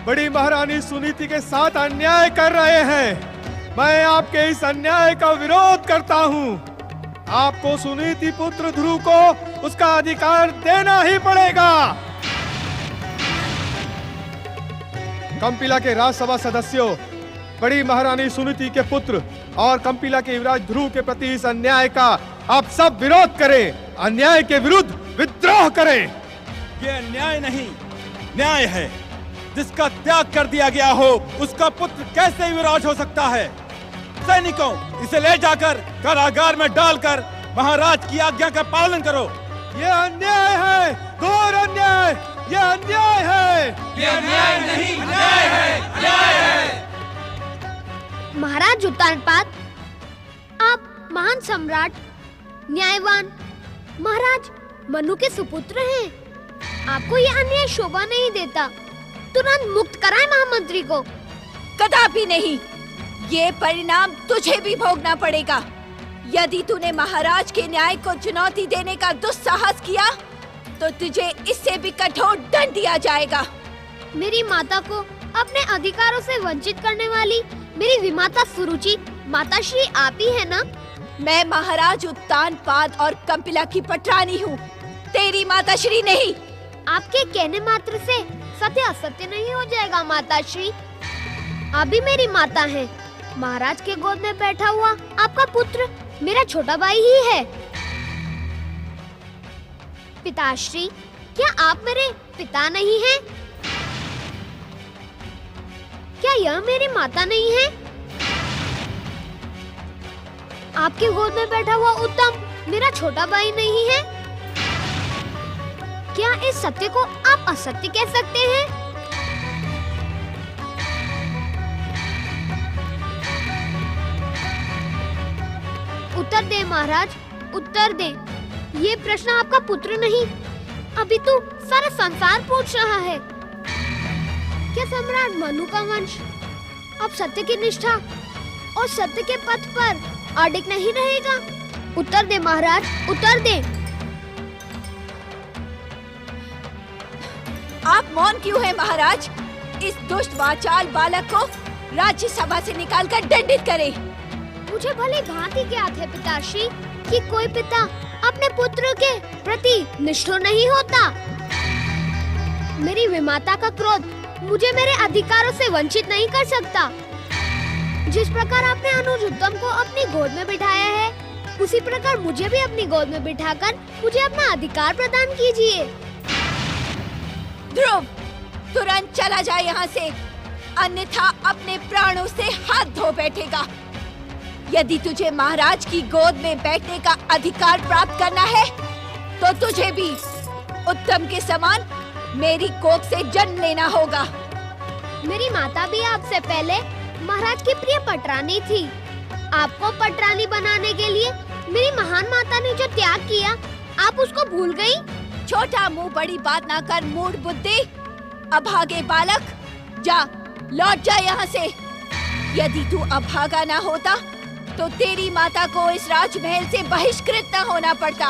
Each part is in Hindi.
बड़ी महारानी सुनीति के साथ अन्याय कर रहे हैं। मैं आपके इस अन्याय का विरोध करता हूँ। आपको सुनीति पुत्र ध्रुव को उसका अधिकार देना ही पड़ेगा। कंपिला के राज्यसभा सदस्यों, बड़ी महारानी सुनीति के पुत्र और कंपिला के युवराज ध्रुव के प्रति इस अन्याय का आप सब विरोध करें। अन्याय के विरुद्ध विद्रोह करें। ये अन्याय नहीं, न्याय है। जिसका त्याग कर दिया गया हो उसका पुत्र कैसे युवराज हो सकता है? सैनिकों, इसे ले जाकर कारागार में डालकर महाराज की आज्ञा का पालन करो। ये अन्याय है, घोर अन्याय। ये अन्याय है। ये अन्याय नहीं, न्याय है, न्याय है। महाराज उत्तानपाद, आप महान सम्राट, न्यायवान महाराज मनु के सुपुत्र हैं। आपको यह अन्याय शोभा नहीं देता। तुरंत मुक्त कराएं महामंत्री को। कदापि नहीं। ये परिणाम तुझे भी भोगना पड़ेगा। यदि तूने महाराज के न्याय को चुनौती देने का दुस्साहस किया तो तुझे इससे भी कठोर दंड दिया जाएगा। मेरी माता को अपने अधिकारों से वंचित करने वाली मेरी विमाता सुरुचि माताश्री आप ही है ना? मैं महाराज उत्तानपाद और कंपिला की पटरानी हूँ, तेरी माताश्री नहीं। आपके कहने मात्र से सत्य असत्य नहीं हो जाएगा माताश्री। आप भी मेरी माता हैं। महाराज के गोद में बैठा हुआ आपका पुत्र मेरा छोटा भाई ही है। पिताश्री, क्या आप मेरे पिता नहीं हैं? क्या यह मेरी माता नहीं है? आपके गोद में बैठा हुआ उत्तम मेरा छोटा भाई नहीं है? क्या इस सत्य को आप असत्य कह सकते हैं? उत्तर दे महाराज, उत्तर दे। ये प्रश्न आपका पुत्र नहीं, अभी तो सारा संसार पूछ रहा है। क्या सम्राट मनु का वंश अब सत्य की निष्ठा और सत्य के पथ पर अडिग नहीं रहेगा? उत्तर दे महाराज, उत्तर दे। आप मौन क्यों हैं महाराज? इस दुष्ट वाचाल बालक को राज्यसभा से निकालकर दंडित करें। मुझे भली भांति ज्ञात है पिताश्री कि कोई पिता अपने पुत्र के प्रति निष्ठुर नहीं होता। मेरी विमाता का क्रोध मुझे मेरे अधिकारों से वंचित नहीं कर सकता। जिस प्रकार आपने अनुज उत्तम को अपनी गोद में बिठाया है, उसी प्रकार मुझे भी अपनी गोद में बिठाकर मुझे अपना अधिकार प्रदान कीजिए। ध्रुव, तुरंत चला जाए यहाँ से, अन्यथा अपने प्राणों से हाथ धो बैठेगा। यदि तुझे महाराज की गोद में बैठने का अधिकार प्राप्त करना है, तो तुझे भी उत्तम के समान मेरी कोख से जन्म लेना होगा। मेरी माता भी आपसे पहले महाराज की प्रिय पटरानी थी। आपको पटरानी बनाने के लिए मेरी महान माता ने जो त्याग किया, आप उसको भूल गई? छोटा मुंह बड़ी बात ना कर मूढ़ बुद्धि। अभागे बालक, जा, लौट जा यहाँ से। यदि तू अभागा ना होता तो तेरी माता को इस राजमहल से बहिष्कृत न होना पड़ता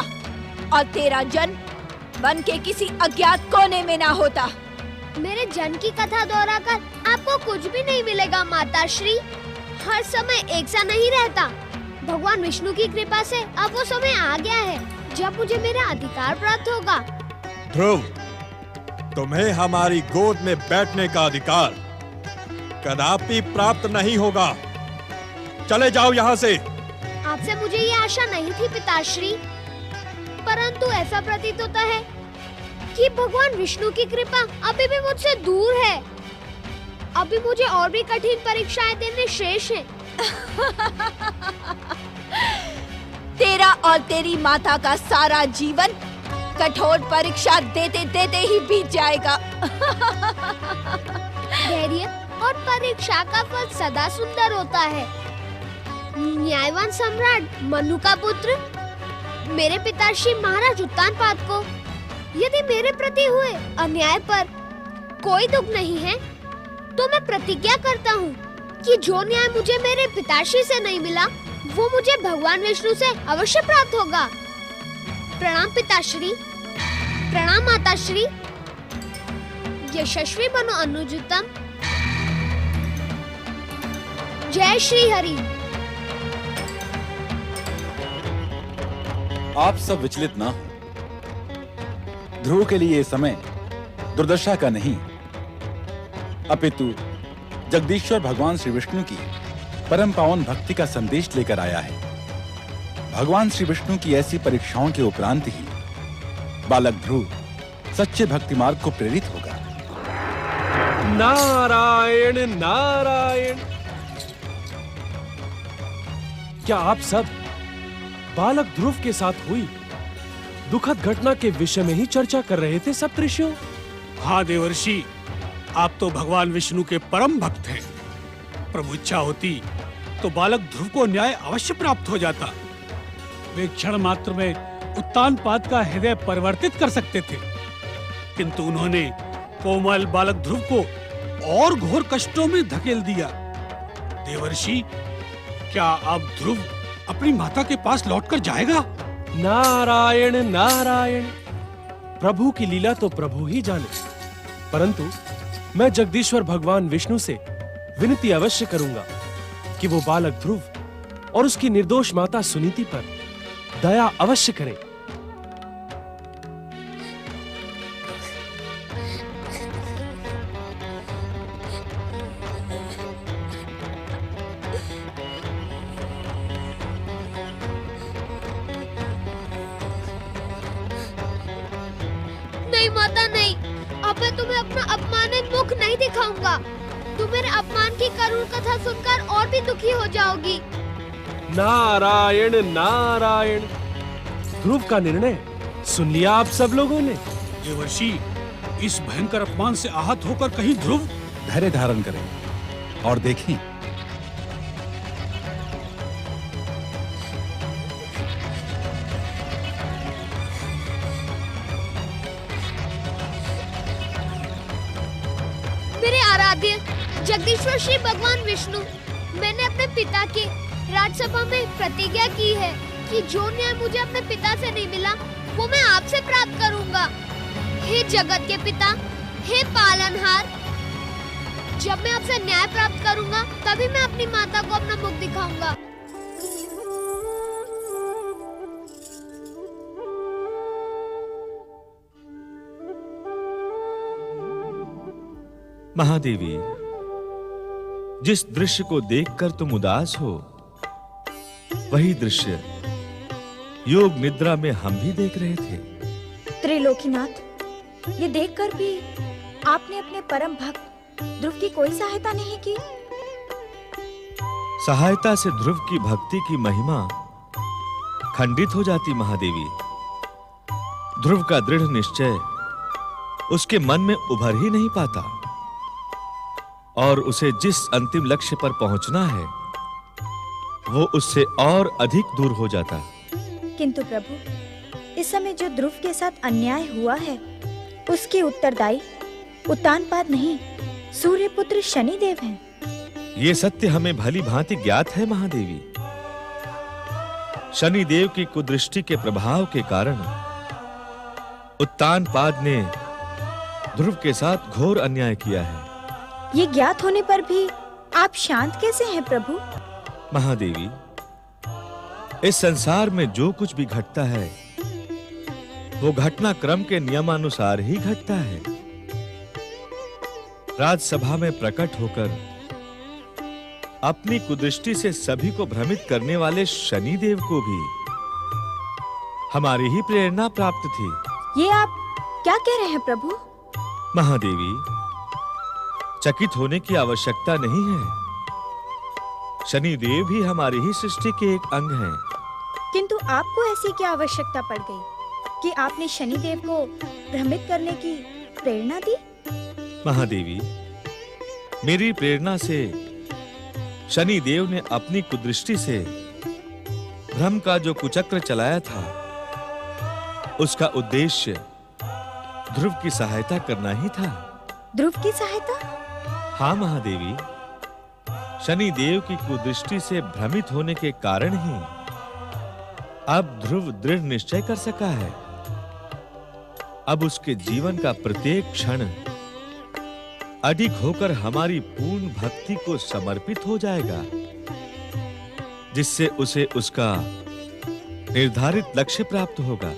और तेरा जन्म वन के किसी अज्ञात कोने में ना होता। मेरे जन्म की कथा दोहराकर आपको कुछ भी नहीं मिलेगा माताश्री। हर समय एक सा नहीं रहता। भगवान विष्णु की कृपा से अब वो समय आ गया है जब मुझे मेरा अधिकार प्राप्त होगा। ध्रुव, तुम्हें हमारी गोद में बैठने का अधिकार कदापि प्राप्त नहीं होगा। चले जाओ यहाँ से। आपसे मुझे ये आशा नहीं थी पिताश्री, परंतु ऐसा प्रतीत होता है कि भगवान विष्णु की कृपा अभी भी मुझसे दूर है। अभी मुझे और भी कठिन परीक्षाएं देने शेष हैं। तेरा और तेरी माता का सारा जीवन कठोर परीक्षा देते देते ही बीत जाएगा। धैर्य और परीक्षा का फल सदा सुंदर होता है। न्यायवान सम्राट मनु का पुत्र मेरे पिताश्री महाराज उत्तानपाद को यदि मेरे प्रति हुए अन्याय पर कोई दुख नहीं है, तो मैं प्रतिज्ञा करता हूँ कि जो न्याय मुझे मेरे पिताश्री से नहीं मिला, वो मुझे भगवान विष्णु से अवश्य प्राप्त होगा। प्रणाम पिताश्री, प्रणाम माताश्री। यशस्वी बनो अनुजुतम। जय श्री हरि। आप सब विचलित ना हो। ध्रुव के लिए यह समय दुर्दशा का नहीं, अपितु जगदीश्वर भगवान श्री विष्णु की परम पावन भक्ति का संदेश लेकर आया है। भगवान श्री विष्णु की ऐसी परीक्षाओं के उपरांत ही बालक ध्रुव सच्चे भक्ति मार्ग को प्रेरित होगा। नारायण नारायण। क्या आप सब बालक ध्रुव के साथ हुई दुखद घटना के विषय में ही चर्चा कर रहे थे सप्तऋषियों? हाँ देवर्षि, आप तो भगवान विष्णु के परम भक्त हैं। प्रभु इच्छा होती तो बालक ध्रुव को न्याय अवश्य प्राप्त हो जाता। वे क्षण मात्र में उत्तानपाद का हृदय परिवर्तित कर सकते थे, किंतु उन्होंने कोमल बालक ध्रुव को और घोर कष्टों में धकेल दिया। देवर्षि, क्या अब ध्रुव अपनी माता के पास लौटकर जाएगा? नारायण नारायण। प्रभु की लीला तो प्रभु ही जाने, परंतु मैं जगदीश्वर भगवान विष्णु से विनती अवश्य करूंगा कि वो बालक ध्रुव और उसकी निर्दोष माता सुनीति पर दया अवश्य करें। नहीं माता नहीं, अब मैं तुम्हें अपना अपमानित मुख नहीं दिखाऊंगा। तुम मेरे अपमान की करुण कथा सुनकर और भी दुखी हो जाओगी। नारायण नारायण। ध्रुव का निर्णय सुन लिया आप सब लोगों ने? देवर्षि, इस भयंकर अपमान से आहत होकर कहीं ध्रुव धैर्य धारण करें और देखें। मेरे आराध्य जगदीश्वर श्री भगवान विष्णु, मैंने अपने पिता के राजसभा में प्रतिज्ञा की है कि जो न्याय मुझे अपने पिता से नहीं मिला वो मैं आपसे प्राप्त करूंगा। हे जगत के पिता, हे पालनहार, जब मैं आपसे न्याय प्राप्त करूंगा तभी मैं अपनी माता को अपना मुख दिखाऊंगा। महादेवी, जिस दृश्य को देखकर तुम उदास हो, वही दृश्य योग निद्रा में हम भी देख रहे थे। त्रिलोकीनाथ, ये देखकर भी आपने अपने परम भक्त ध्रुव की कोई सहायता नहीं की। सहायता से ध्रुव की भक्ति की महिमा खंडित हो जाती महादेवी। ध्रुव का दृढ़ निश्चय उसके मन में उभर ही नहीं पाता और उसे जिस अंतिम लक्ष्य पर पहुंचना है वो उससे और अधिक दूर हो जाता। किंतु प्रभु, इस समय जो ध्रुव के साथ अन्याय हुआ है उसके उत्तरदायी उत्तानपाद नहीं, सूर्यपुत्र शनिदेव हैं। ये सत्य हमें भली भांति ज्ञात है महादेवी। शनिदेव की कुदृष्टि के प्रभाव के कारण उत्तानपाद ने ध्रुव के साथ घोर अन्याय किया है। ये ज्ञात होने पर भी आप शांत कैसे हैं प्रभु? महादेवी, इस संसार में जो कुछ भी घटता है वो घटनाक्रम के नियमानुसार ही घटता है। राजसभा में प्रकट होकर अपनी कुदृष्टि से सभी को भ्रमित करने वाले शनिदेव को भी हमारी ही प्रेरणा प्राप्त थी। ये आप क्या कह रहे हैं प्रभु? महादेवी, चकित होने की आवश्यकता नहीं है। शनिदेव भी हमारी ही सृष्टि के एक अंग हैं। किंतु आपको ऐसी क्या आवश्यकता पड़ गई कि आपने शनिदेव को भ्रमित करने की प्रेरणा दी? महादेवी, मेरी प्रेरणा से शनिदेव ने अपनी कुदृष्टि से भ्रम का जो कुचक्र चलाया था उसका उद्देश्य ध्रुव की सहायता करना ही था। ध्रुव की सहायता? हाँ महादेवी, शनिदेव की कुदृष्टि से भ्रमित होने के कारण ही अब ध्रुव दृढ़ निश्चय कर सका है। अब उसके जीवन का प्रत्येक क्षण अडिग होकर हमारी पूर्ण भक्ति को समर्पित हो जाएगा, जिससे उसे उसका निर्धारित लक्ष्य प्राप्त होगा।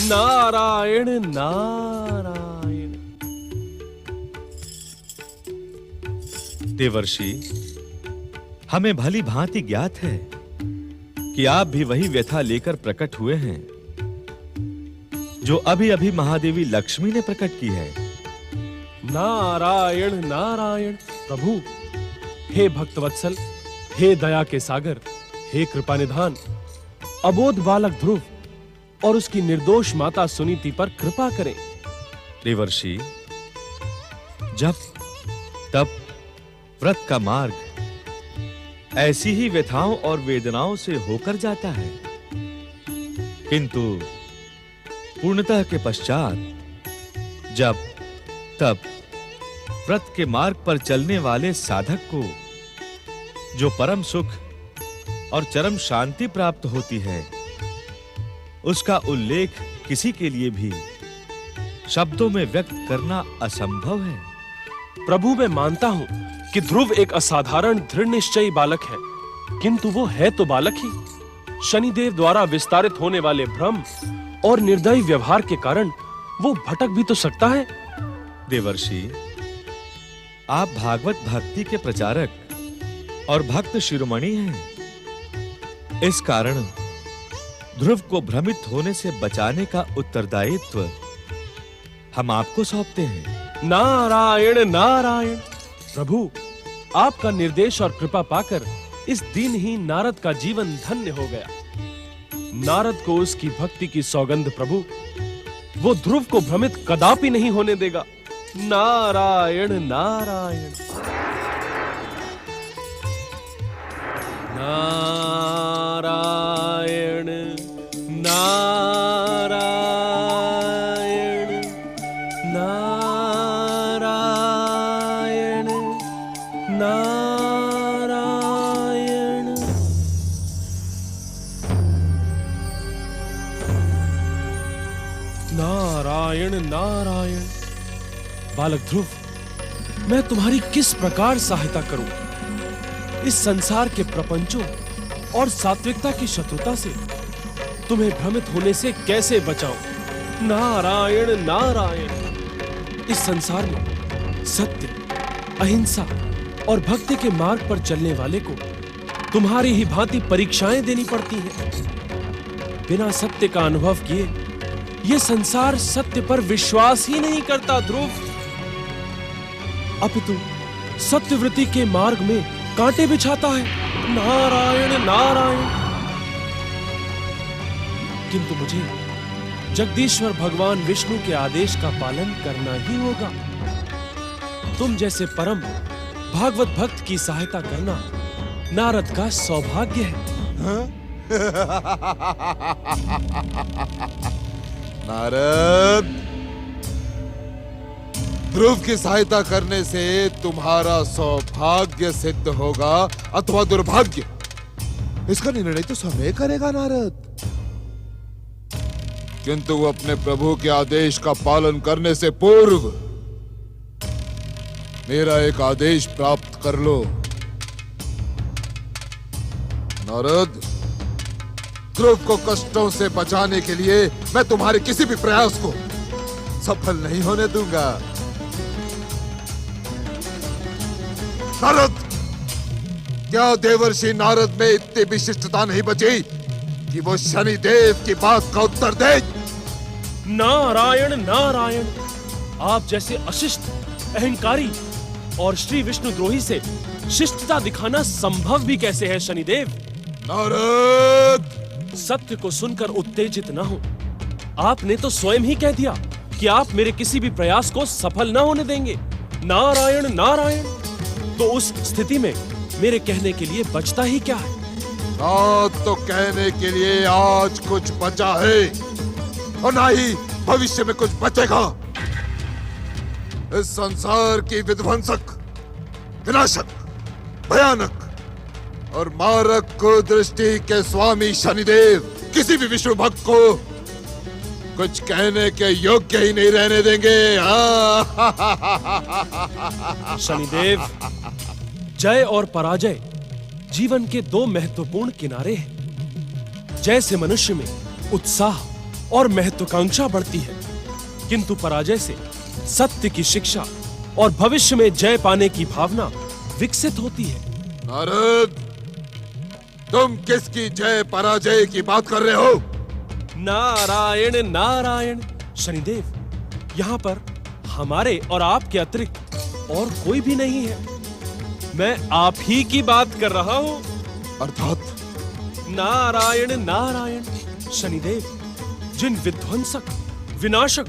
नारायण नारायण। देवर्षि, हमें भली भांति ज्ञात है कि आप भी वही व्यथा लेकर प्रकट हुए हैं जो अभी-अभी महादेवी लक्ष्मी ने प्रकट की है। नारायण नारायण। प्रभु, हे भक्तवत्सल, हे दया के सागर, हे कृपा निधान, अबोध बालक ध्रुव और उसकी निर्दोष माता सुनीति पर कृपा करें। देवर्षि, जब तब व्रत का मार्ग ऐसी ही व्यथाओं और वेदनाओं से होकर जाता है, किंतु पूर्णतः के पश्चात जब तब व्रत के मार्ग पर चलने वाले साधक को जो परम सुख और चरम शांति प्राप्त होती है, उसका उल्लेख किसी के लिए भी शब्दों में व्यक्त करना असंभव है। प्रभु, मैं मानता हूं कि ध्रुव एक असाधारण दृढ़ निश्चयी बालक है, किंतु वो है तो बालक ही। शनिदेव द्वारा विस्तारित होने वाले भ्रम और निर्दयी व्यवहार के कारण वो भटक भी तो सकता है। देवर्षि, आप भागवत भक्ति के प्रचारक और भक्त शिरोमणि हैं। इस कारण ध्रुव को भ्रमित होने से बचाने का उत्तरदायित्व हम आपको सौंपते हैं। नारायण नारायण। प्रभु, आपका निर्देश और कृपा पाकर इस दीनहीन नारद का जीवन धन्य हो गया। नारद को उसकी भक्ति की सौगंध प्रभु, वो ध्रुव को भ्रमित कदापि नहीं होने देगा। नारायण नारायण। नारायण नारायण नारायण नारायण। नारायण नारायण। बालक ध्रुव, मैं तुम्हारी किस प्रकार सहायता करूं? इस संसार के प्रपंचों और सात्विकता की शत्रुता से तुम्हें भ्रमित होने से कैसे बचाऊं? नारायण नारायण। इस संसार में सत्य, अहिंसा और भक्ति के मार्ग पर चलने वाले को तुम्हारी ही भांति परीक्षाएं देनी पड़ती हैं। बिना सत्य का अनुभव किए यह संसार सत्य पर विश्वास ही नहीं करता ध्रुव, अपितु सत्यवृत्ति के मार्ग में कांटे बिछाता है। नारायण नारायण। किंतु मुझे जगदीश्वर भगवान विष्णु के आदेश का पालन करना ही होगा। तुम जैसे परम भागवत भक्त की सहायता करना नारद का सौभाग्य है। नारद, ध्रुव की सहायता करने से तुम्हारा सौभाग्य सिद्ध होगा अथवा दुर्भाग्य, इसका निर्णय तो समय करेगा नारद। किंतु अपने प्रभु के आदेश का पालन करने से पूर्व मेरा एक आदेश प्राप्त कर लो। नारद, ध्रुव को कष्टों से बचाने के लिए मैं तुम्हारे किसी भी प्रयास को सफल नहीं होने दूंगा। नारद, क्या देवर्षि नारद में इतनी विशिष्टता नहीं बची कि वो शनिदेव की बात का उत्तर दे? नारायण नारायण। आप जैसे अशिष्ट, अहंकारी और श्री विष्णुद्रोही से शिष्टता दिखाना संभव भी कैसे है शनिदेव? नारद, सत्य को सुनकर उत्तेजित न हो। आपने तो स्वयं ही कह दिया कि आप मेरे किसी भी प्रयास को सफल न होने देंगे। नारायण नारायण। तो उस स्थिति में मेरे कहने के लिए बचता ही क्या है? तो कहने के लिए आज कुछ बचा है और ना ही भविष्य में कुछ बचेगा। इस संसार की विध्वंसक, विनाशक, भयानक और मारक को दृष्टि के स्वामी शनिदेव किसी भी विष्णु भक्त को कुछ कहने के योग्य ही नहीं रहने देंगे। शनिदेव, जय और पराजय जीवन के दो महत्वपूर्ण किनारे हैं। जैसे मनुष्य में उत्साह और महत्वाकांक्षा बढ़ती है, किंतु पराजय से सत्य की शिक्षा और भविष्य में जय पाने की भावना विकसित होती है। नारद, तुम किसकी जय पराजय की बात कर रहे हो? नारायण नारायण। शनिदेव, यहाँ पर हमारे और आपके अतिरिक्त और कोई भी नहीं है। मैं आप ही की बात कर रहा हूँ। अर्थात? नारायण नारायण। शनिदेव, जिन विध्वंसक, विनाशक,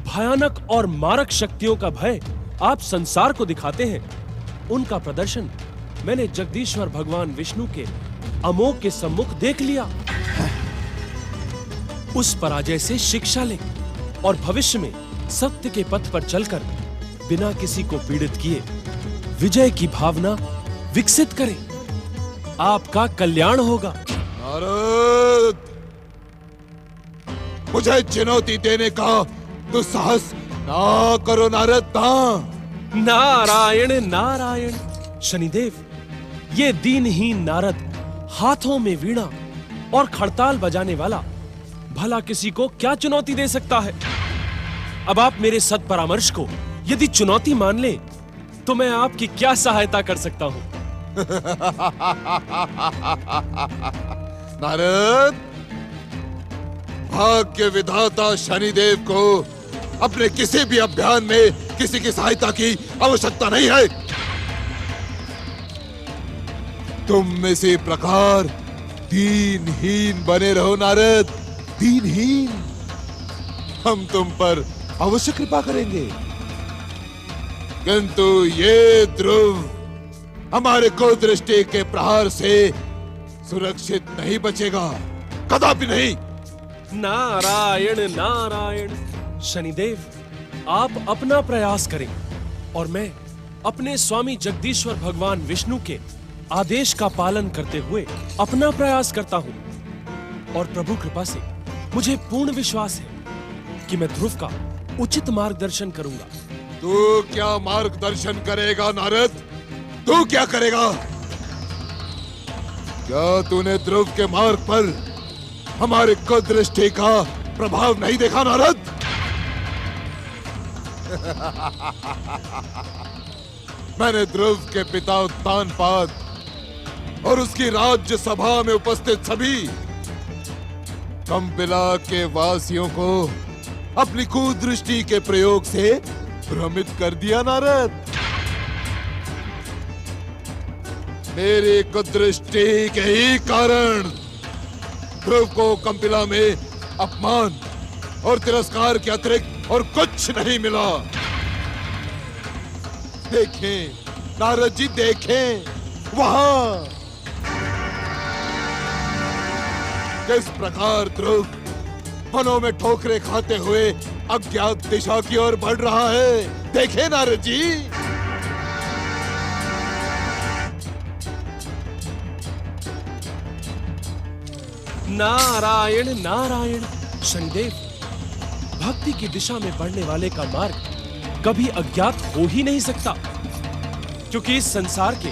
भयानक और मारक शक्तियों का भय आप संसार को दिखाते हैं, उनका प्रदर्शन मैंने जगदीश्वर भगवान विष्णु के अमोघ के सम्मुख देख लिया। उस पराजय से शिक्षा ले और भविष्य में सत्य के पथ पर चलकर बिना किसी को पीड़ित किए विजय की भावना विकसित करें। आपका कल्याण होगा। नारद, मुझे चुनौती देने का दुस्साहस ना करो नारद, ना। नारायण नारायण। शनिदेव, ये दीनहीन नारद हाथों में वीणा और खड़ताल बजाने वाला भला किसी को क्या चुनौती दे सकता है? अब आप मेरे सद परामर्श को यदि चुनौती मान ले तो मैं आपकी क्या सहायता कर सकता हूं? नारद, भाग्य विधाता शनिदेव को अपने किसी भी अभियान में किसी की सहायता की आवश्यकता नहीं है। तुम इसी प्रकार दीनहीन बने रहो नारद, दीनहीन। हम तुम पर अवश्य कृपा करेंगे, किंतु ये ध्रुव हमारे कुदृष्टि के प्रहार से सुरक्षित नहीं बचेगा, कदापि नहीं। नारायण नारायण। शनिदेव, आप अपना प्रयास करें और मैं अपने स्वामी जगदीश्वर भगवान विष्णु के आदेश का पालन करते हुए अपना प्रयास करता हूं। और प्रभु कृपा से मुझे पूर्ण विश्वास है कि मैं ध्रुव का उचित मार्गदर्शन करूंगा। तू क्या मार्गदर्शन करेगा नारद? तू क्या करेगा? क्या तूने ध्रुव के मार्ग पर हमारे कुदृष्टि का प्रभाव नहीं देखा नारद? मैंने ध्रुव के पिता उत्तानपाद और उसकी राज्य सभा में उपस्थित सभी कंपिला के वासियों को अपनी कुदृष्टि के प्रयोग से भ्रमित कर दिया नारद। मेरी कुदृष्टि के ही कारण ध्रुव को कंपिला में अपमान और तिरस्कार के अतिरिक्त और कुछ नहीं मिला। देखें नारद जी, देखें वहां किस प्रकार ध्रुव वनों में ठोकरे खाते हुए अज्ञात दिशा की ओर बढ़ रहा है। देखें नारद जी। नारायण नारायण। शनिदेव, भक्ति की दिशा में बढ़ने वाले का मार्ग कभी अज्ञात हो ही नहीं सकता, क्योंकि इस संसार के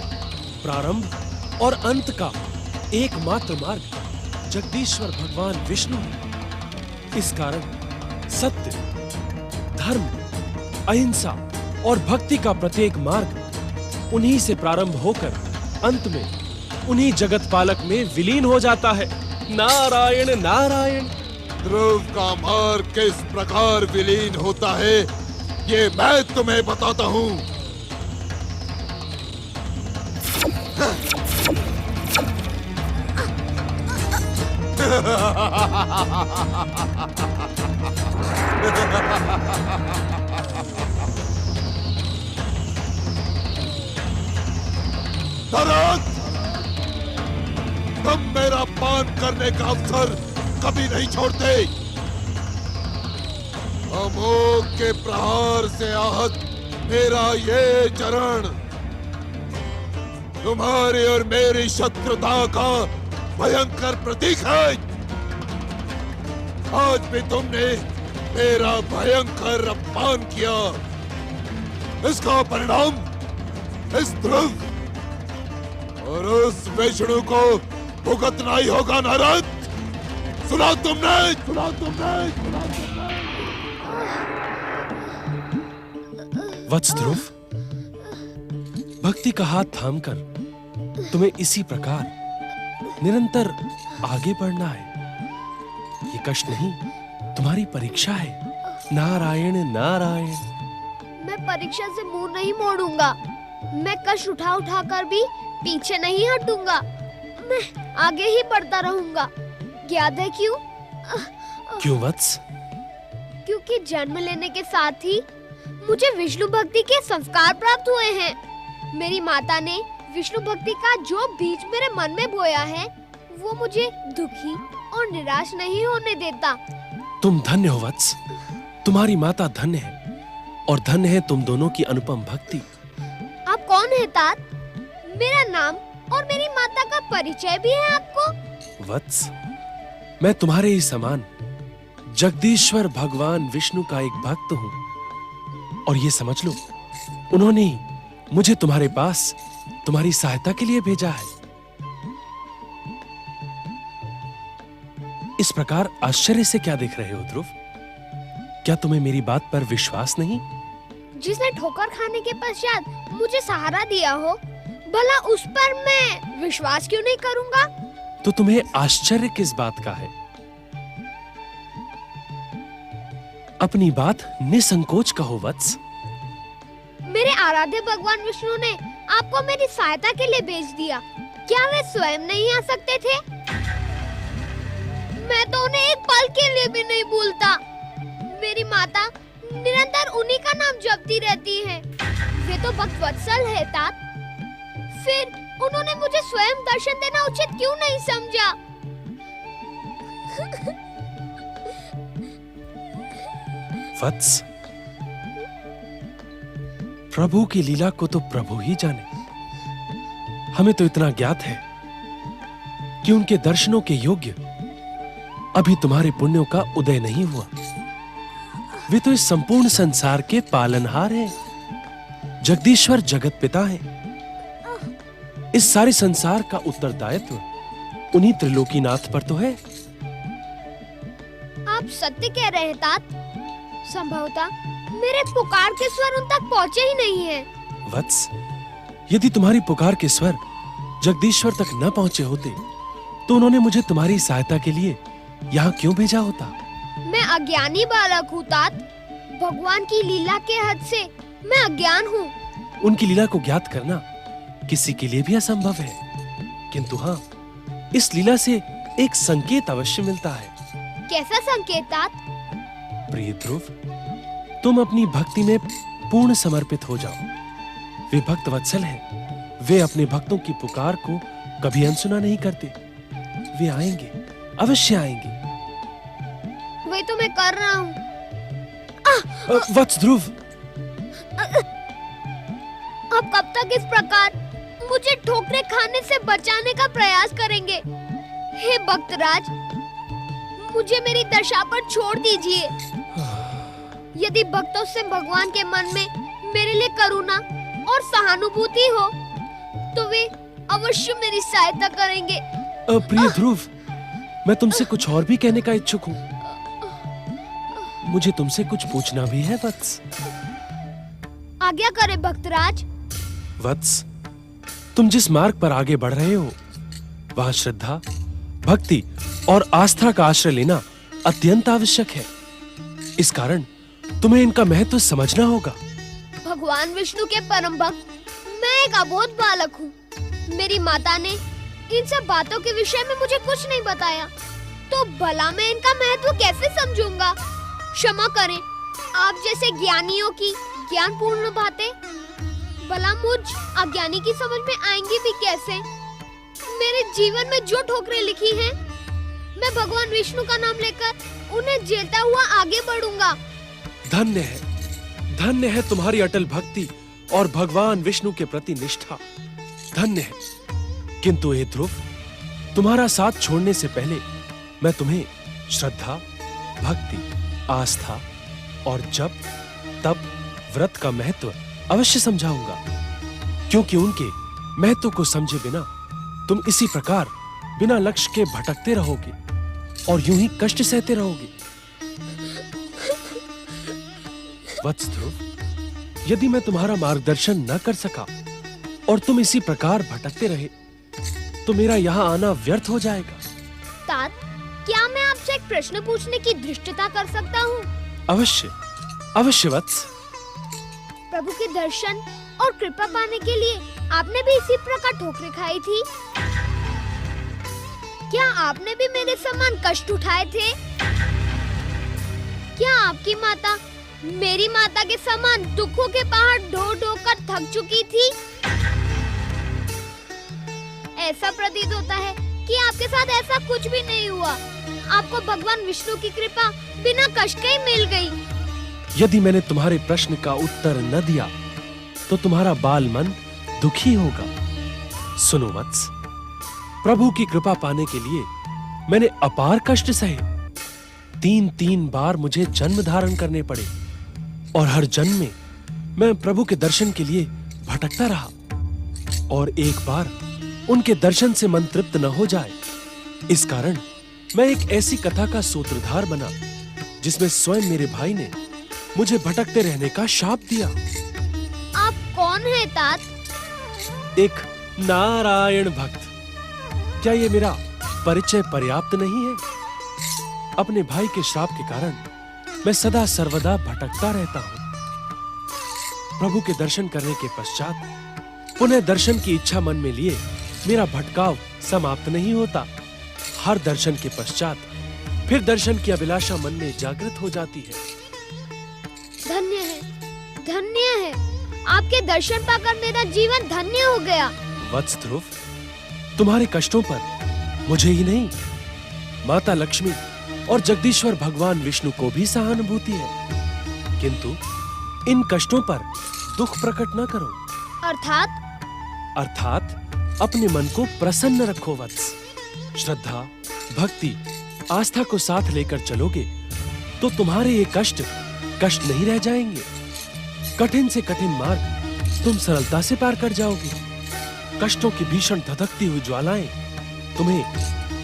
प्रारंभ और अंत का एकमात्र मार्ग जगदीश्वर भगवान विष्णु है। इस कारण सत्य, धर्म, अहिंसा और भक्ति का प्रत्येक मार्ग उन्हीं से प्रारंभ होकर अंत में उन्हीं जगत पालक में विलीन हो जाता है। नारायण नारायण। ध्रुव का मार्ग किस प्रकार विलीन होता है, ये मैं तुम्हें बताता हूं। नारद, तुम मेरा पान करने का अवसर कभी नहीं छोड़ते। अमोघ के प्रहार से आहत मेरा ये चरण तुम्हारी और मेरी शत्रुता का भयंकर प्रतीक है। आज भी तुमने मेरा भयंकर अपमान किया। इसका परिणाम इस ध्रुव और उस विष्णु को भुगतना ही होगा नारद। सुना तुमने, सुना तुमने, सुना तुमने। वत्स ध्रुव, भक्ति का हाथ थामकर तुम्हें इसी प्रकार निरंतर आगे बढ़ना है। ये कष्ट नहीं, तुम्हारी परीक्षा है। नारायण नारायण। मैं परीक्षा से मुंह नहीं मोड़ूंगा। मैं कष्ट उठा उठा कर भी पीछे नहीं हटूंगा। मैं आगे ही बढ़ता रहूंगा। याद है क्यों? क्यों वत्स? क्योंकि जन्म लेने के साथ ही मुझे विष्णु भक्ति के संस्कार प्राप्त हुए हैं। मेरी माता ने विष्णु भक्ति का जो बीज मेरे मन में बोया है, वो मुझे दुखी और निराश नहीं होने देता। तुम धन्य हो वत्स, तुम्हारी माता धन्य है और धन्य है तुम दोनों की अनुपम भक्ति। आप कौन है तात? मेरा नाम और मेरी माता का परिचय भी है आपको? वत्स, मैं तुम्हारे ही समान जगदीश्वर भगवान विष्णु का एक भक्त हूँ। और ये समझ लो, उन्होंने ही मुझे तुम्हारे पास तुम्हारी सहायता के लिए भेजा है। इस प्रकार आश्चर्य से क्या देख रहे हो ध्रुव? क्या तुम्हें मेरी बात पर विश्वास नहीं? जिसने ठोकर खाने के पश्चात मुझे सहारा दिया हो, भला उस पर मैं विश्वास क्यों नहीं करूंगा? तो तुम्हें आश्चर्य किस बात का है? अपनी बात निसंकोच कहो वत्स। मेरे आराध्य भगवान विष्णु ने आपको मेरी सहायता के लिए भेज दिया। क्या वे स्वयं नहीं आ सकते थे? मैं तो उन्हें एक पल के लिए भी नहीं भूलता। मेरी माता निरंतर उन्हीं का नाम जपती रहती है। वे तो भक्त वत्सल है तात। फिर उन्होंने मुझे स्वयं दर्शन देना उचित क्यों नहीं समझा? वत्स, प्रभु की लीला को तो प्रभु ही जाने। हमें तो इतना ज्ञात है कि उनके दर्शनों के योग्य अभी तुम्हारे पुण्यों का उदय नहीं हुआ। वे तो इस संपूर्ण संसार के पालनहार हैं, जगदीश्वर जगत पिता हैं। इस सारे संसार का उत्तरदायित्व उन्हीं त्रिलोकीनाथ पर तो है। आप सत्य कह रहे हैं तात। संभवतः मेरे पुकार के स्वर उन तक पहुंचे ही नहीं हैं। वत्स, यदि तुम्हारी पुकार के स्वर जगदीश्वर तक न पहुंचे होते, तो उन्होंने मुझे तुम्हारी सहायता के लिए यहाँ क्यों भेजा होता? मैं अज्ञानी बालक हूँ तात। भगवान की लीला के हद से मैं अज्ञान हूँ। उनकी लीला को ज्ञात करना किसी के लिए भी असंभव है, किंतु हाँ, इस लीला से एक संकेत अवश्य मिलता है। कैसा संकेत तात? प्रिय ध्रुव, तुम अपनी भक्ति में पूर्ण समर्पित हो जाओ। वे भक्त वत्सल हैं। वे अपने भक्तों की पुकार को कभी अनसुना नहीं करते। वे आएंगे, अवश्य आएंगे। वही तो मैं कर रहा हूँ। वत्स ध्रुव, अब कब तक इस प्रकार मुझे ठोकरें खाने से बचाने का प्रयास करेंगे? हे भक्तराज, मुझे मेरी दशा पर छोड़ दीजिए। यदि भक्तों से भगवान के मन में मेरे लिए करुणा और सहानुभूति हो, तो वे अवश्य मेरी सहायता करेंगे। प्रिय ध्रुव, मैं तुमसे कुछ और भी कहने का इच्छुक हूँ। मुझे तुमसे कुछ पूछना भी है वत्स। आज्ञा करे भक्तराज। वत्स, तुम जिस मार्ग पर आगे बढ़ रहे हो, वहां श्रद्धा, भक्ति और आस्था का आश्रय लेना अत्यंत आवश्यक है। इस कारण तुम्हें इनका महत्व समझना होगा। भगवान विष्णु के परम भक्त मैं एक अबोध बालक हूँ। मेरी माता ने इन सब बातों के विषय में मुझे कुछ नहीं बताया, तो भला मैं इनका महत्व कैसे समझूंगा? क्षमा करें, आप जैसे ज्ञानियों की ज्ञानपूर्ण बातें भला मुझ अज्ञानी की समझ में आएंगी भी कैसे? मेरे जीवन में जो ठोकरें लिखी हैं, मैं भगवान विष्णु का नाम लेकर उन्हें झेलता हुआ आगे बढ़ूंगा। धन्य है तुम्हारी अटल भक्ति और भगवान विष्णु के प्रति निष्ठा। धन्य है। किंतु हे ध्रुव, तुम्हारा साथ छोड़ने से पहले मैं तुम्हें श्रद्धा, भक्ति, आस्था और जप, तप, व्रत का महत्व अवश्य समझाऊंगा, क्योंकि उनके महत्व को समझे बिना तुम इसी प्रकार बिना लक्ष्य के भटकते रहोगे और यूं ही कष्ट सहते रहोगे। वत्स ध्रुव, यदि मैं तुम्हारा मार्गदर्शन न कर सका और तुम इसी प्रकार भटकते रहे तो मेरा यहाँ आना व्यर्थ हो जाएगा। तात, क्या मैं आपसे एक प्रश्न पूछने की धृष्टता कर सकता हूँ? अवश्य, अवश्य वत्स। प्रभु के दर्शन और कृपा पाने के लिए आपने भी इसी प्रकार ठोकरें खाई थी? क्या आपने भी मेरे समान कष्ट उठाए थे? क्या आपकी माता मेरी माता के समान दुखों के पहाड़ ढो ढो कर थक चुकी थी? ऐसा प्रतीत होता है कि आपके साथ ऐसा कुछ भी नहीं हुआ। आपको भगवान विष्णु की कृपा बिना कष्ट के ही मिल गई। यदि मैंने तुम्हारे प्रश्न का उत्तर न दिया तो तुम्हारा बाल मन दुखी होगा। सुनो वत्स, प्रभु की कृपा पाने के लिए मैंने अपार कष्ट सहे। 3 बार मुझे जन्म धारण करने पड़े और हर जन्म में मैं प्रभु के दर्शन के लिए भटकता रहा, और एक बार उनके दर्शन से मन तृप्त न हो जाए, इस कारण मैं एक ऐसी कथा का सूत्रधार बना जिसमें स्वयं मेरे भाई ने मुझे भटकते रहने का शाप दिया। आप कौन है तात? एक नारायण भक्त। क्या ये मेरा परिचय पर्याप्त नहीं है? अपने भाई के श्राप के कारण मैं सदा सर्वदा भटकता रहता हूँ। प्रभु के दर्शन करने के पश्चात पुनः दर्शन की इच्छा मन में लिए मेरा भटकाव समाप्त नहीं होता। हर दर्शन के पश्चात फिर दर्शन की अभिलाषा मन में जागृत हो जाती है। धन्य है, धन्य है। आपके दर्शन पाकर मेरा जीवन धन्य हो गया। वत्स ध्रुव, तुम्हारे कष्टों पर मुझे ही नहीं, माता लक्ष्मी और जगदीश्वर भगवान विष्णु को भी सहानुभूति है, किंतु इन कष्टों पर दुख प्रकट न करो। अर्थात अपने मन को प्रसन्न रखो वत्स। श्रद्धा, भक्ति, आस्था को साथ लेकर चलोगे तो तुम्हारे ये कष्ट नहीं रह जाएंगे। कठिन से कठिन मार्ग तुम सरलता से पार कर जाओगे। कष्टों की भीषण धधकती हुई ज्वालाएं तुम्हें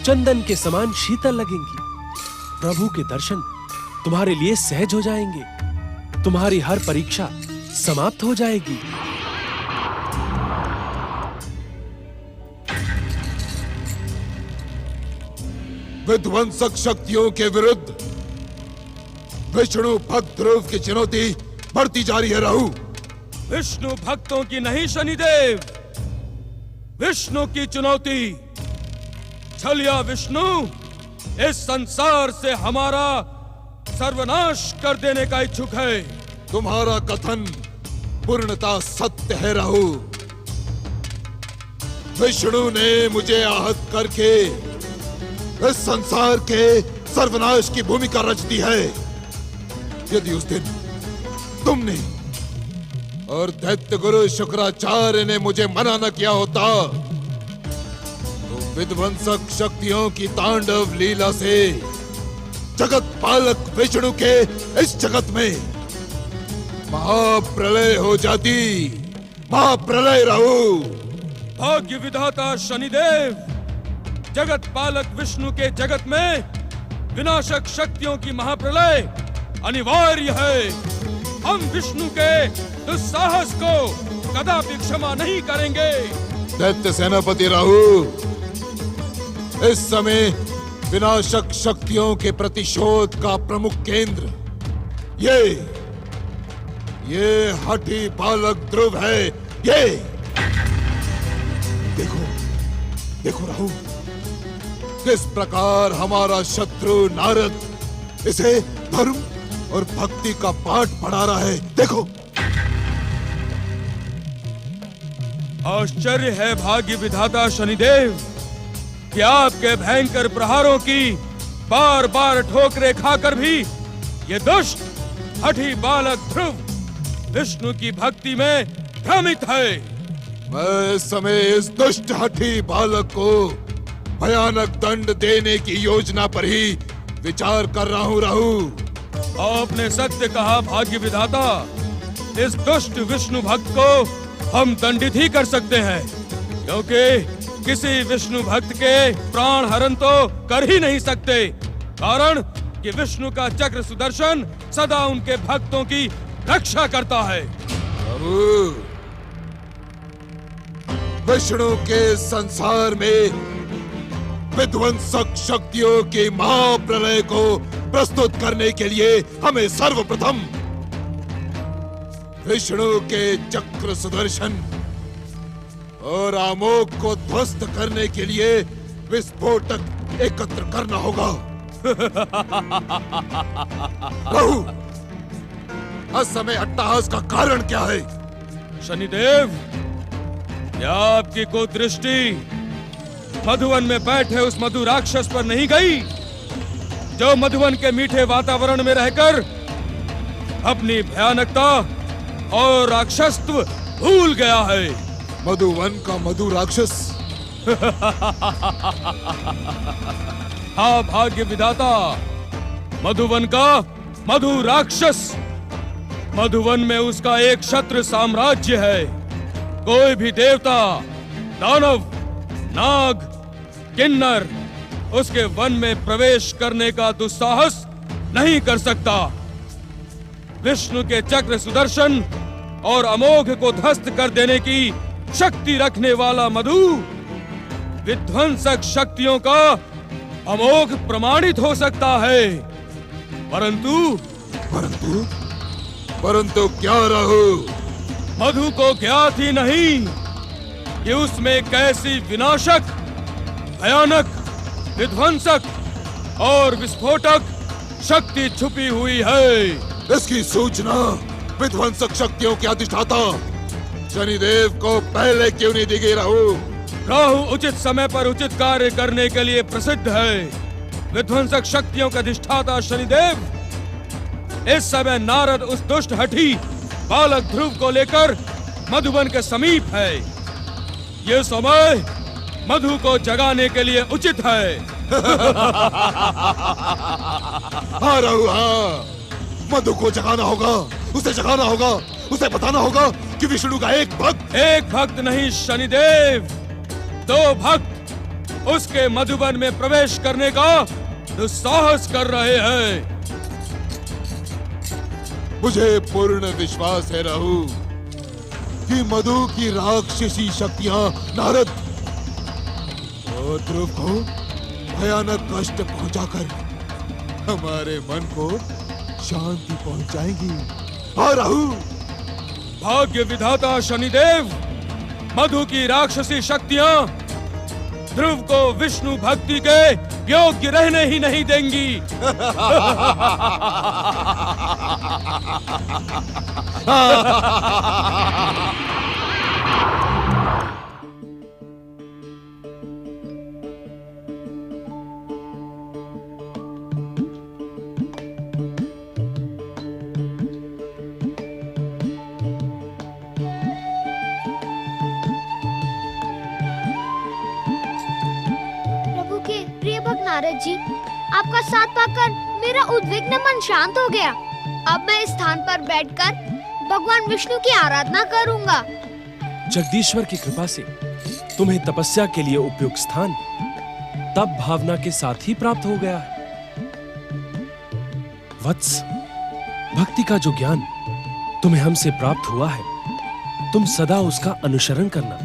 चंदन के समान शीतल लगेंगी। प्रभु के दर्शन तुम्हारे लिए सहज हो जाएंगे। तुम्हारी हर परीक्षा समाप्त हो जाएगी। विध्वंसक शक्तियों के विरुद्ध विष्णु भक्त ध्रुव की चुनौती बढ़ती जा रही है राहु। विष्णु भक्तों की नहीं शनिदेव, विष्णु की चुनौती। छलिया विष्णु इस संसार से हमारा सर्वनाश कर देने का इच्छुक है। तुम्हारा कथन पूर्णता सत्य है राहु। विष्णु ने मुझे आहत करके इस संसार के सर्वनाश की भूमिका रच दी है। यदि उस दिन तुमने और दैत्य गुरु शुक्राचार्य ने मुझे मना न किया होता तो विध्वंसक शक्तियों की तांडव लीला से जगत पालक विष्णु के इस जगत में महाप्रलय हो जाती। महाप्रलय राहु। भाग्य विधाता शनिदेव, जगत पालक विष्णु के जगत में विनाशक शक्तियों की महाप्रलय अनिवार्य है। हम विष्णु के दुस्साहस को कदापि क्षमा नहीं करेंगे। दैत्य सेनापति राहु, इस समय विनाशक शक्तियों के प्रतिशोध का प्रमुख केंद्र ये हठी बालक ध्रुव है। ये देखो राहु, किस प्रकार हमारा शत्रु नारद इसे धर्म और भक्ति का पाठ पढ़ा रहा है। देखो। आश्चर्य है भाग्य विधाता शनिदेव कि आपके भयंकर प्रहारों की बार बार ठोकरें खाकर भी ये दुष्ट हठी बालक ध्रुव विष्णु की भक्ति में भ्रमित है। मैं इस समय इस दुष्ट हठी बालक को भयानक दंड देने की योजना पर ही विचार कर रहा हूँ राहु। आपने सत्य कहा भाग्य विधाता। इस दुष्ट विष्णु भक्त को हम दंडित ही कर सकते हैं, क्योंकि किसी विष्णु भक्त के प्राण हरण तो कर ही नहीं सकते, कारण कि विष्णु का चक्र सुदर्शन सदा उनके भक्तों की रक्षा करता है। राहु, विष्णु के संसार में विध्वंसक शक्तियों के महाप्रलय को प्रस्तुत करने के लिए हमें सर्वप्रथम विष्णु के चक्र सुदर्शन और अमोघ को ध्वस्त करने के लिए विस्फोटक एकत्र करना होगा। राहु, असमय अट्टहास का कारण क्या है? शनिदेव, क्या आपकी को दृष्टि मधुवन में बैठे उस मधु राक्षस पर नहीं गई, जो मधुवन के मीठे वातावरण में रहकर अपनी भयानकता और राक्षसत्व भूल गया है? मधुवन का मधु राक्षस? हाँ भाग्य विधाता, मधुवन का मधु राक्षस। मधुवन में उसका एक क्षत्र साम्राज्य है। कोई भी देवता, दानव, नाग, किन्नर उसके वन में प्रवेश करने का दुस्साहस नहीं कर सकता। विष्णु के चक्र सुदर्शन और अमोघ को ध्वस्त कर देने की शक्ति रखने वाला मधु विध्वंसक शक्तियों का अमोघ प्रमाणित हो सकता है, परंतु क्या राहु? मधु को ज्ञात ही नहीं कि उसमें कैसी विनाशक, भयानक, विध्वंसक और विस्फोटक शक्ति छुपी हुई है। इसकी सूचना विध्वंसक शक्तियों के अधिष्ठाता शनिदेव को पहले क्यों नहीं दी गई राहु? राहु उचित समय पर उचित कार्य करने के लिए प्रसिद्ध है। विध्वंसक शक्तियों का अधिष्ठाता शनिदेव इस समय नारद उस दुष्ट हठी बालक ध्रुव को लेकर मधुवन के समीप है। ये समय मधु को जगाने के लिए उचित है। हाँ राहु, हाँ, मधु को जगाना होगा, उसे जगाना होगा, उसे बताना होगा कि विष्णु का एक भक्त नहीं शनिदेव, 2 भक्त उसके मधुवन में प्रवेश करने का दुस्साहस कर रहे हैं। मुझे पूर्ण विश्वास है राहु कि मधु की राक्षसी शक्तियां नारद और ध्रुव को भयानक कष्ट पहुंचाकर हमारे मन को शांति पहुंचाएंगी। हाँ राहु, भाग्य विधाता शनिदेव मधु की राक्षसी शक्तियां ध्रुव को विष्णु भक्ति के योग्य रहने ही नहीं देंगी। नारद जी, आपका साथ पाकर मेरा उद्विग्न मन शांत हो गया। अब मैं इस स्थान पर बैठकर भगवान विष्णु की आराधना करूंगा। जगदीश्वर की कृपा से तुम्हें तपस्या के लिए उपयुक्त स्थान तप भावना के साथ ही प्राप्त हो गया है। वत्स, भक्ति का जो ज्ञान तुम्हें हमसे प्राप्त हुआ है, तुम सदा उसका अनुसरण करना।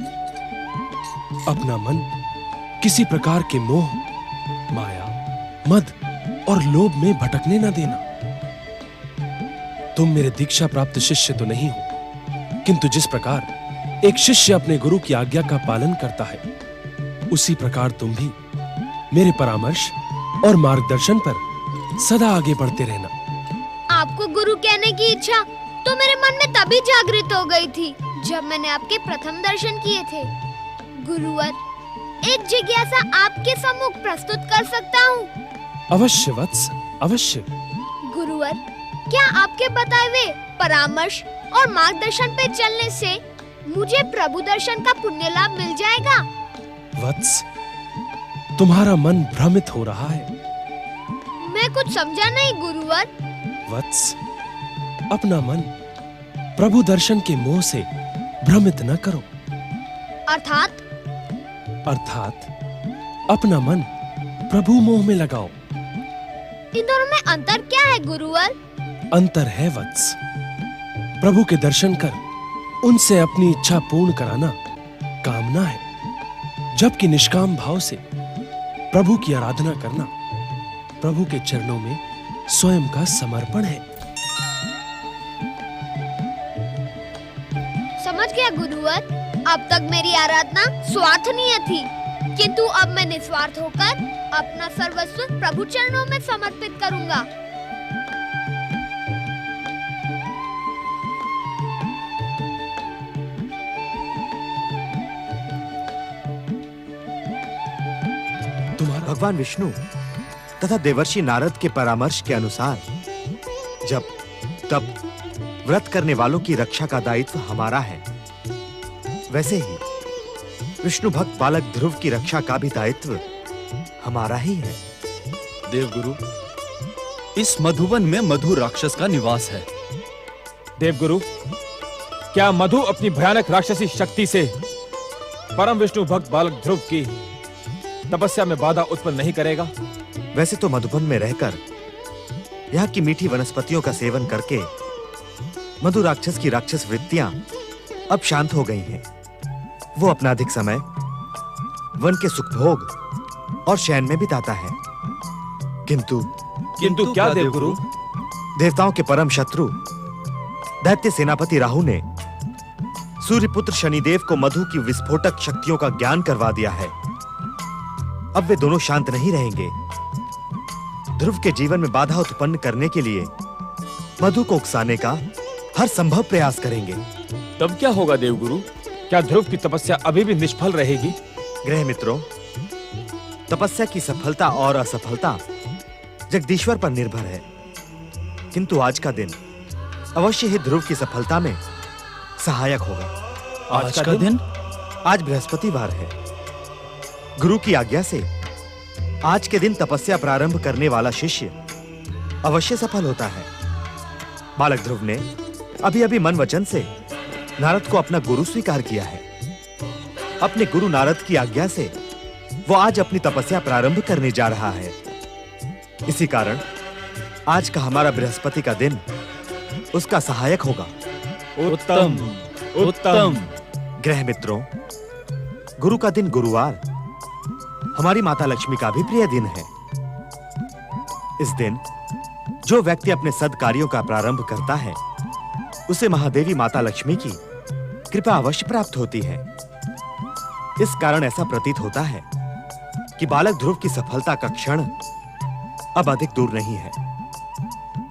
अपना मन किसी प्रकार के मोह, माया, मद और लोभ में भटकने न देना। तुम मेरे दीक्षा प्राप्त शिष्य तो नहीं हो, किंतु जिस प्रकार एक शिष्य अपने गुरु की आज्ञा का पालन करता है, उसी प्रकार तुम भी मेरे परामर्श और मार्गदर्शन पर सदा आगे बढ़ते रहना। आपको गुरु कहने की इच्छा तो मेरे मन में तभी जागृत हो गई थी जब मैंने आपके प्रथम दर्शन किए थे। गुरुवर, एक जिज्ञासा आपके सम्मुख प्रस्तुत कर सकता हूँ? अवश्य वत्स, अवश्य। गुरुवर, क्या आपके बताए हुए परामर्श और मार्गदर्शन पे चलने से मुझे प्रभु दर्शन का पुण्य लाभ मिल जाएगा? वत्स, तुम्हारा मन भ्रमित हो रहा है। मैं कुछ समझा नहीं गुरुवर। वत्स, अपना मन प्रभु दर्शन के मोह से भ्रमित न करो। अर्थात अर्थात अपना मन प्रभु मोह में लगाओ। इन दोनों में अंतर क्या है गुरुवर? अंतर है वत्स, प्रभु के दर्शन कर उनसे अपनी इच्छा पूर्ण कराना कामना है, जबकि निष्काम भाव से प्रभु की आराधना करना प्रभु के चरणों में स्वयं का समर्पण है। समझ गया गुरुवर। अब तक मेरी आराधना स्वार्थनीय थी, किंतु अब मैं निस्वार्थ होकर अपना सर्वस्व प्रभु चरणों में समर्पित करूंगा। भगवान विष्णु तथा देवर्षि नारद के परामर्श के अनुसार जब तब व्रत करने वालों की रक्षा का दायित्व हमारा है, वैसे ही विष्णु भक्त बालक ध्रुव की रक्षा का भी दायित्व हमारा ही है। देवगुरु, इस मधुवन में मधु राक्षस का निवास है। देवगुरु, क्या मधु अपनी भयानक राक्षसी शक्ति से परम विष्णु भक्त बालक ध्रुव की तपस्या में बाधा उत्पन्न नहीं करेगा? वैसे तो मधुबन में रहकर यहाँ की मीठी वनस्पतियों का सेवन करके मधु राक्षस की राक्षस वृत्तियां अब शांत हो गई हैं। वो अपना अधिक समय वन के सुखभोग और शयन में बिताता है। किंतु क्या देवगुरु? देवताओं के परम शत्रु दैत्य सेनापति राहु ने सूर्यपुत्र शनिदेव को मधु की विस्फोटक शक्तियों का ज्ञान करवा दिया है। अब वे दोनों शांत नहीं रहेंगे। ध्रुव के जीवन में बाधा उत्पन्न करने के लिए मधु को उकसाने का हर संभव प्रयास करेंगे। तब क्या होगा देवगुरु? क्या ध्रुव की तपस्या अभी भी निष्फल रहेगी? गृह मित्रों, तपस्या की सफलता और असफलता जगदीश्वर पर निर्भर है, किंतु आज का दिन अवश्य ही ध्रुव की सफलता में सहायक होगा। आज का दिन? आज बृहस्पतिवार है। गुरु की आज्ञा से आज के दिन तपस्या प्रारंभ करने वाला शिष्य अवश्य सफल होता है। बालक ध्रुव ने अभी-अभी मन वचन से नारद को अपना गुरु स्वीकार किया है। अपने गुरु नारद की आज्ञा से वो आज अपनी तपस्या प्रारंभ करने जा रहा है। इसी कारण आज का हमारा बृहस्पति का दिन उसका सहायक होगा। उत्तम, उत्तम। गृह मित्रों, गुरु का दिन गुरुवार हमारी माता लक्ष्मी का भी प्रिय दिन है। इस दिन जो व्यक्ति अपने सद्कार्यों का प्रारंभ करता है, उसे महादेवी माता लक्ष्मी की कृपा अवश्य प्राप्त होती है। इस कारण ऐसा प्रतीत होता है कि बालक ध्रुव की सफलता का क्षण अब अधिक दूर नहीं है,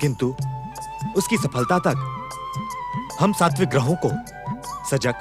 किंतु उसकी सफलता तक हम सात्विक ग्रहों को सजग